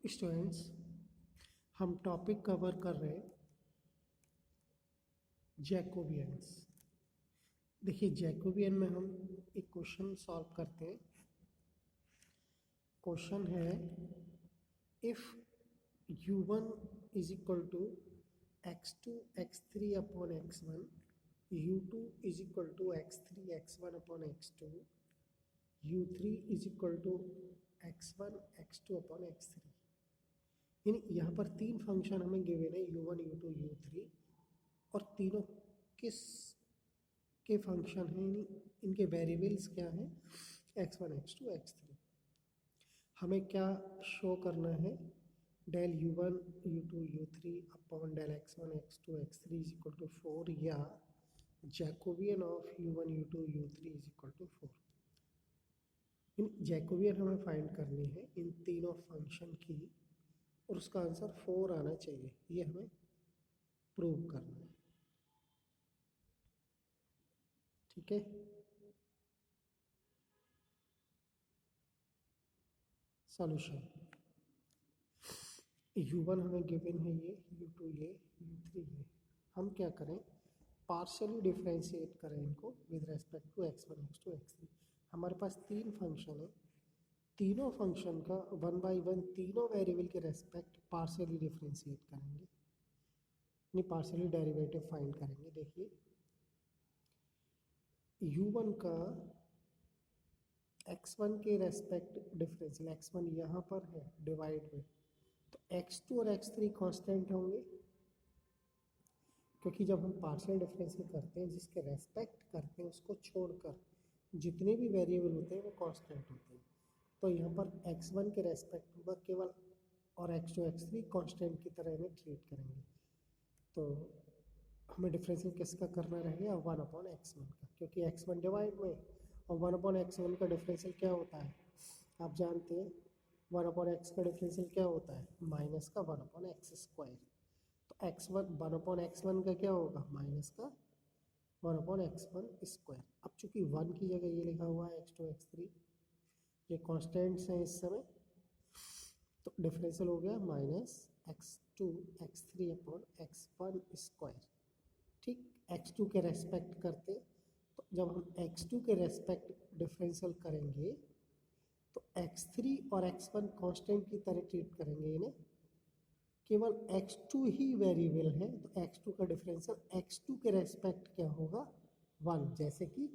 Students, हम topic cover कर रहे हैं जैकोबियंस। देखिए, जैकोबियन में हम एक क्वेश्चन सॉल्व करते हैं। क्वेश्चन है, if u1 is equal to x2 x3 upon x1, u2 is equal to x3 x1 upon x2, u3 is equal to x1 x2 upon x3। यानी यहाँ पर तीन फंक्शन हमें गिवन है, u1 u2 u3, और तीनों किस के फंक्शन हैं, यानी इनके वेरिएबल्स क्या हैं, x1 x2 x3। हमें क्या शो करना है, del u1 u2 u3 upon del x1 x2 x3 is equal to 4, या Jacobian of u1 u2 u3 is equal to 4। इन जैकोबियन हमें फाइंड करनी है इन तीनों फंक्शन की, और उसका आंसर 4 आना चाहिए। ये हमें प्रूव करना है, ठीक है। सॉल्यूशन, u1 हमें गिवन है ये, u2 ये, u3 ये। हम क्या करें, पार्शियली डिफरेंशिएट करें इनको with respect to x1 x2 x3। हमारे पास तीन फंक्शन है, तीनों फंक्शन का 1 बाई 1 तीनों वेरिएबल के रेस्पेक्ट पार्शियली डिफरेंशिएट करेंगे, यानी पार्शियली डेरिवेटिव फाइंड करेंगे। देखिए, u1 का x1 के रेस्पेक्ट डिफरेंशियल, x1 यहाँ पर है डिवाइड में, तो x2 और x3 कांस्टेंट होंगे, क्योंकि जब हम पार्शियल डिफरेंशियल करते हैं जिसके रेस्पेक्ट करते हैं उसको छोड़कर जितने भी वेरिएबल होते हैं वो कांस्टेंट होते हैं। तो यहाँ पर x1 के रेस्पेक्ट होगा केवल, और x2 x3 कांस्टेंट की तरह इन्हें ट्रीट करेंगे। तो हमें डिफरेंशियल किसका करना रहेगा, 1/x1 का, क्योंकि x1 डिवाइड में, और 1/x1 का डिफरेंशियल क्या होता है, आप जानते हैं 1/x का डिफरेंशियल क्या होता है, माइनस का 1/x²। तो x1 1/x1 का क्या होगा, माइनस का 1/x1²। अब चूंकि 1 की जगह ये लिखा हुआ है x2 x3, ये कॉन्स्टेंट्स हैं इस समय, तो डिफरेंशियल हो गया minus x2 x3 upon x1²। ठीक, x2 के रेस्पेक्ट करते, तो जब हम x2 के रेस्पेक्ट डिफरेंशियल करेंगे तो x3 और x1 कांस्टेंट की तरह ट्रीट करेंगे इन्हें, केवल x2 ही वेरिएबल है, तो x2 का डिफरेंशियल x2 के रेस्पेक्ट क्या होगा, 1। जैसे कि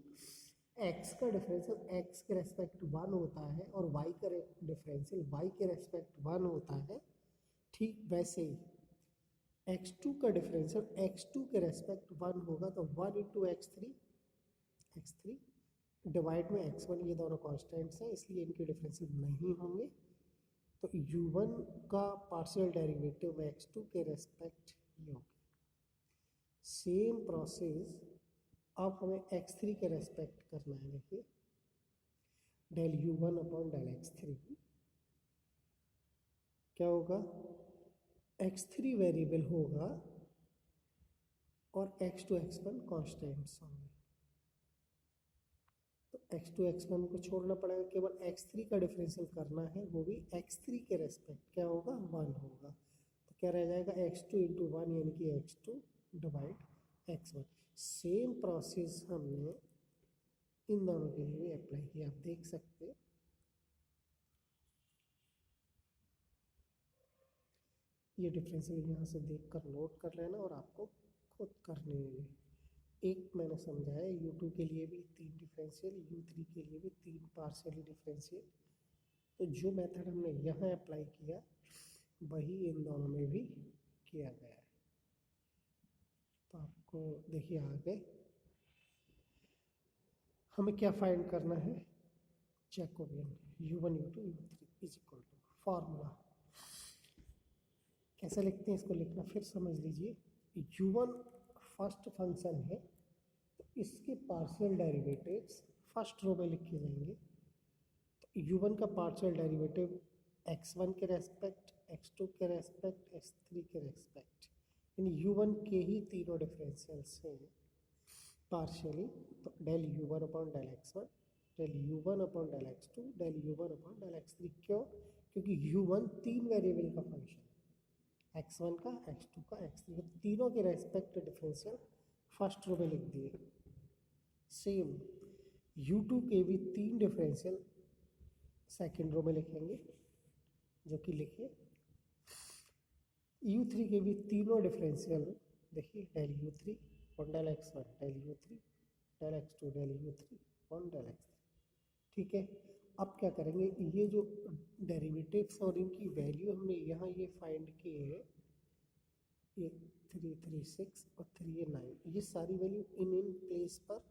x का डिफरेंशियल x के रेस्पेक्ट 1 होता है और y का डिफरेंशियल y के रेस्पेक्ट 1 होता है, ठीक वैसे ही x2 का डिफरेंशियल x2 के रेस्पेक्ट 1 होगा, तो 1 इंटू x3 डिवाइड में x1, ये दोनों कॉन्स्टेंट्स हैं इसलिए इनके डिफरेंशियल नहीं होंगे। तो u1 का पार्शियल डेरिवेटिव x2 के रेस्पेक्ट ये होगा। सेम प्रोसेस अब हमें x3 के रेस्पेक्ट करना है। देखिए, del u1 upon del x3 क्या होगा, x3 वेरिएबल होगा और x2 x1 कॉन्स्टेंट्स होंगे। तो x2 x1 को छोड़ना पड़ेगा, केवल x3 का डिफरेंशियल करना है, वो भी x3 के रेस्पेक्ट क्या होगा, 1 होगा। तो क्या रह जाएगा, x2 इंटू 1 यानी कि x2 divide x1। Same process हमने इन दोनों के लिए भी अप्लाई किया, आप देख सकते हैं। ये डिफरेंशियल यहाँ से देखकर नोट कर लेना और आपको खुद करने हैं। एक मैंने समझाया, u2 के लिए भी 3 डिफरेंशियल, u3 के लिए भी 3 पार्शियली डिफरेंशियल। तो जो मेथड हमने यहाँ अप्लाई किया वही इन दोनों में भी किया गया है। तो आपको देखिए आगे हमें क्या फाइंड करना है, Jacobian u1 u2 u3 is equal to formula. कैसे लिखते हैं इसको, लिखना फिर समझ लीजिए। u1 फर्स्ट फंक्शन है, तो इसके पार्शियल डेरिवेटिव्स फर्स्ट रो में लिखे जाएंगे। तो u1 का पार्शियल डेरिवेटिव x1 के रेस्पेक्ट, x2 के रेस्पेक्ट, x3 के रेस्पेक्ट, यानी u1 के ही तीनों डिफरेंशियल्स हैं पार्शियली। तो del u1 upon del x1, del u1 upon del x2 del u1 upon del x3। क्यों? क्योंकि u1 तीन वेरिएबल का फंक्शन, x1 का, x2 का, x3 का, तीनों के रेस्पेक्ट डिफरेंशियल फर्स्ट रो में लिख दिए। सेम u2 के भी तीन डिफरेंशियल सेकेंड रो में लिखेंगे, जो कि लिखिए u3 के भी तीनों डिफरेंशियल, देखिए डेल u3 और del x1 del u3 del x2 del u3 और डेल x3। ठीक है, अब क्या करेंगे, ये जो डेरिवेटिव्स और इनकी वैल्यू हमने यहाँ ये फाइंड किए हैं, ये 336 और 3 9, ये सारी वैल्यू इन प्लेस पर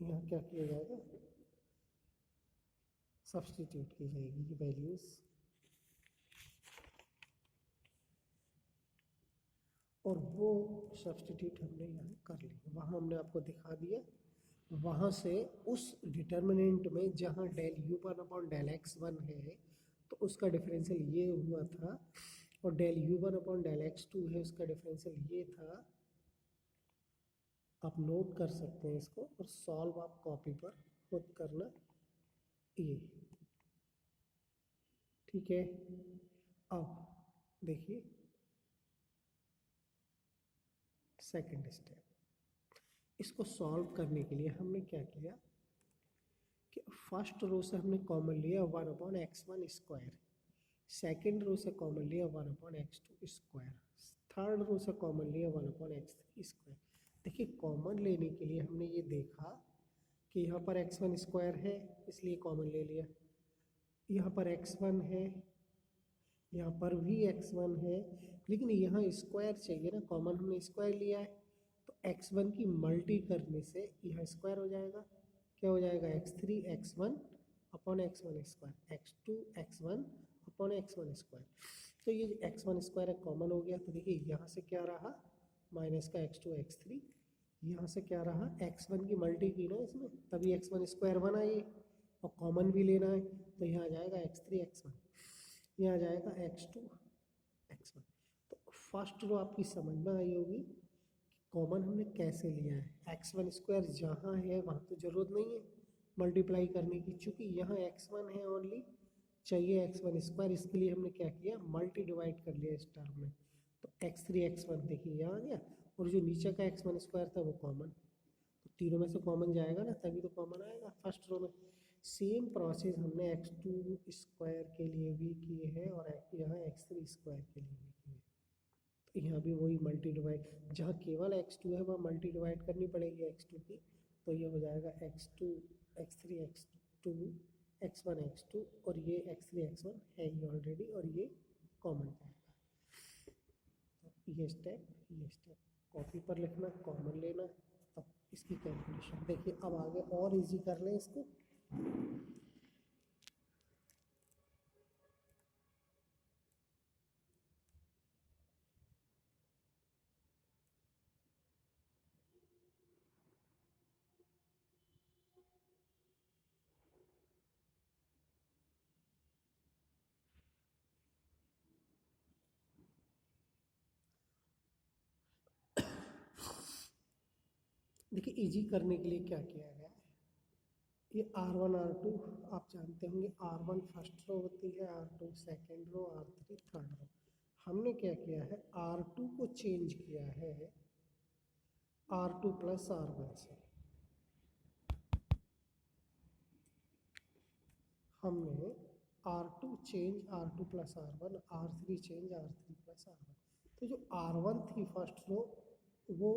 यहाँ क्या किया जाएगा, सब्स्टिट्यूट की जाएगी ये वैल्यूज, और वो सब्स्टिट्यूट हमने यहाँ कर ली। वहाँ हमने आपको दिखा दिया, वहाँ से उस डिटर्मिनेंट में जहाँ del u1 upon del x1 है तो उसका डिफरेंशियल ये हुआ था, और del u1 upon del x2 है उसका डिफरेंशियल ये था। आप नोट कर सकते हैं इसको, और सॉल्व आप कॉपी पर खुद करना ये। ठीक है, अब देखिए सेकंड स्टेप, इसको सॉल्व करने के लिए हमने क्या किया कि फर्स्ट रो से हमने कॉमन लिया 1 upon x1 square, second row से कॉमन लिया 1 upon x2 square, third row से कॉमन लिया 1 अपॉन x3 स्क्वायर। देखिए कॉमन लेने के लिए हमने ये देखा कि यहाँ पर x1 स्क्वायर है इसलिए कॉमन ले लिया, यहाँ पर x1 है, यहाँ पर भी x1 है, लेकिन यहाँ स्क्वायर चाहिए ना, कॉमन हमने स्क्वायर लिया है तो x1 की मल्टी करने से यहाँ स्क्वायर हो जाएगा। क्या हो जाएगा, x3 x1 upon x1 square, x2 x1 upon x1 square. तो ये x1 स्क्वायर कॉमन हो गया, तो देखिए यहाँ से क्या रहा माइनस का x2 x3, यहाँ से क्या रहा x1 की मल्टी की ना इसमें, तभी x1 स्क्वायर बना ये, और कॉमन भी लेना है तो यहाँ आ जाएगा x3 x1, यहाँ आ जाएगा x2 x1। तो फर्स्ट रो आपकी समझ में आई होगी कि कॉमन हमने कैसे लिया है। x1 स्क्वायर जहाँ है वहाँ तो ज़रूरत नहीं है मल्टीप्लाई करने की, चूँकि यहाँ x1 है ओनली, चाहिए x1 स्क्वायर, इसके लिए हमने क्या किया मल्टी डिवाइड कर लिया इस टर्म में। तो x3 x1 देखिए यहाँ आ गया, और जो नीचे का x1 स्क्वायर था वो कॉमन, तो तीनों में से कॉमन जाएगा ना तभी तो कॉमन आएगा फर्स्ट रो में। सेम प्रोसेस हमने x2 स्क्वायर के लिए भी किए हैं और यहाँ x3 स्क्वायर के लिए भी किए हैं। तो यहाँ भी वही मल्टी डिवाइड, जहाँ केवल x2 है वहाँ मल्टी डिवाइड करनी पड़ेगी x2 की, तो ये हो जाएगा x2 x3 x2 x1 x2, और ये x3 x1 है ही ऑलरेडी, और ये कॉमन जाएगा। तो ये स्टेप कॉपी पर लिखना, कॉमन लेना, तब इसकी कैलकुलेशन। देखिए अब आगे और इजी कर लें इसको। देखिए इजी करने के लिए क्या किया गया है, ये R1 R2 आप जानते होंगे, R1 फर्स्ट रो होती है, R2 second row, R3 third row. हमने क्या किया है R2 को चेंज किया है R2 प्लस R1 से। हमने R2 change R2 plus R1, R3 change R3 plus R1। तो जो R1 थी फर्स्ट रो वो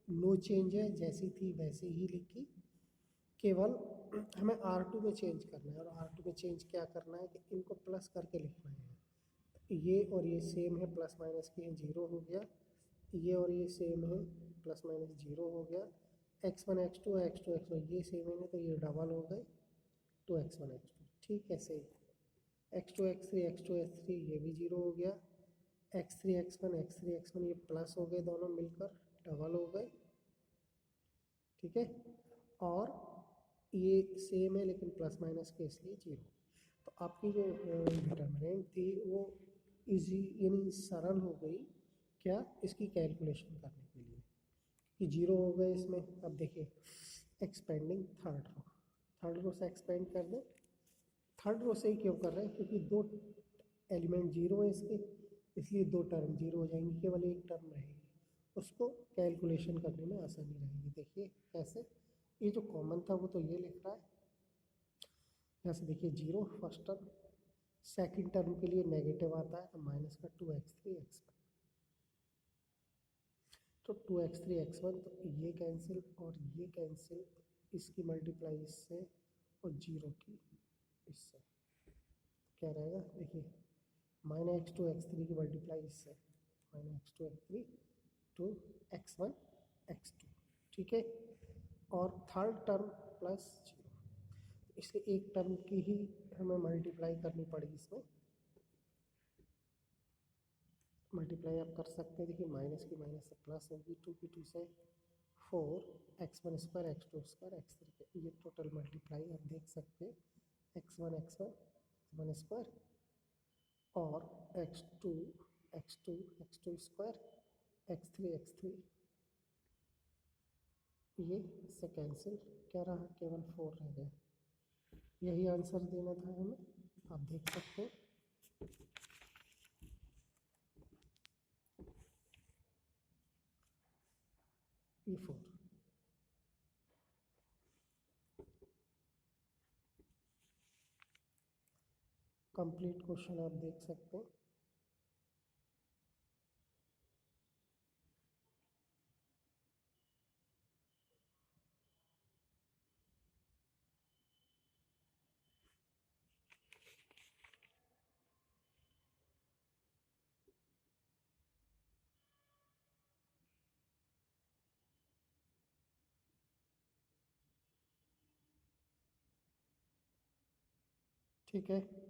नो चेंज है, जैसी थी वैसे ही लिखी, केवल हमें R2 में चेंज करना है, और R2 में चेंज क्या करना है कि इनको प्लस करके लिखना है। ये और ये सेम है, प्लस माइनस के जीरो हो गया, ये और ये सेम है, प्लस माइनस जीरो हो गया, x1 x2 x2 x1 ये सेम है तो ये डबल हो गए 2x1 x2। ठीक है, सही, x2 x3 x2 x3 ये भी जीरो हो गया, x3 x1 ये प्लस हो गए, दोनों मिलकर डबल हो गए। ठीक है, और ये सेम है लेकिन प्लस माइनस के इसलिए जीरो। तो आपकी जो डिटर्मिनेंट थी वो इजी यानी सरल हो गई, क्या इसकी कैलकुलेशन करने के लिए, कि जीरो हो गए इसमें। अब देखिए expanding third row, third row से एक्सपेंड कर दें। थर्ड रो से ही क्यों कर रहे हैं, क्योंकि दो एलिमेंट जीरो है इसके, इसलिए दो टर्म जीरो हो जाएंगी, केवल एक टर्म रहेगी, उसको कैलकुलेशन करने में आसानी रहेगी। देखिए कैसे, ये जो कॉमन था वो तो ये लिख रहा है, यहाँ से देखिए zero first term, second term के लिए नेगेटिव आता है तो माइनस का 2x3 x1, तो 2x3 x1, तो ये कैंसिल और ये कैंसिल, इसकी मल्टीप्लाई इससे और जीरो की इससे, क्या रहेगा देखिए, -x2 x3 की मल्टीप्लाई इससे, -x2 x3 to x1 x2, ठीक है। और थर्ड टर्म प्लस जीरो, इसलिए एक टर्म की ही हमें मल्टीप्लाई करनी पड़ेगी इसमें। मल्टीप्लाई आप कर सकते हैं, देखिए माइनस की माइनस से प्लस होगी, 2 की 2 से 4, x1 square x2 square x3, ये टोटल मल्टीप्लाई आप देख सकते हैं, x1 स्क्वायर और x2 स्क्वायर x3, ये से कैंसिल, क्या रहा, केवल 4 रह गया। यही आंसर देना था हमें, आप देख सकते हैं। E4 कंप्लीट क्वेश्चन आप देख सकते हैं। ठीक है।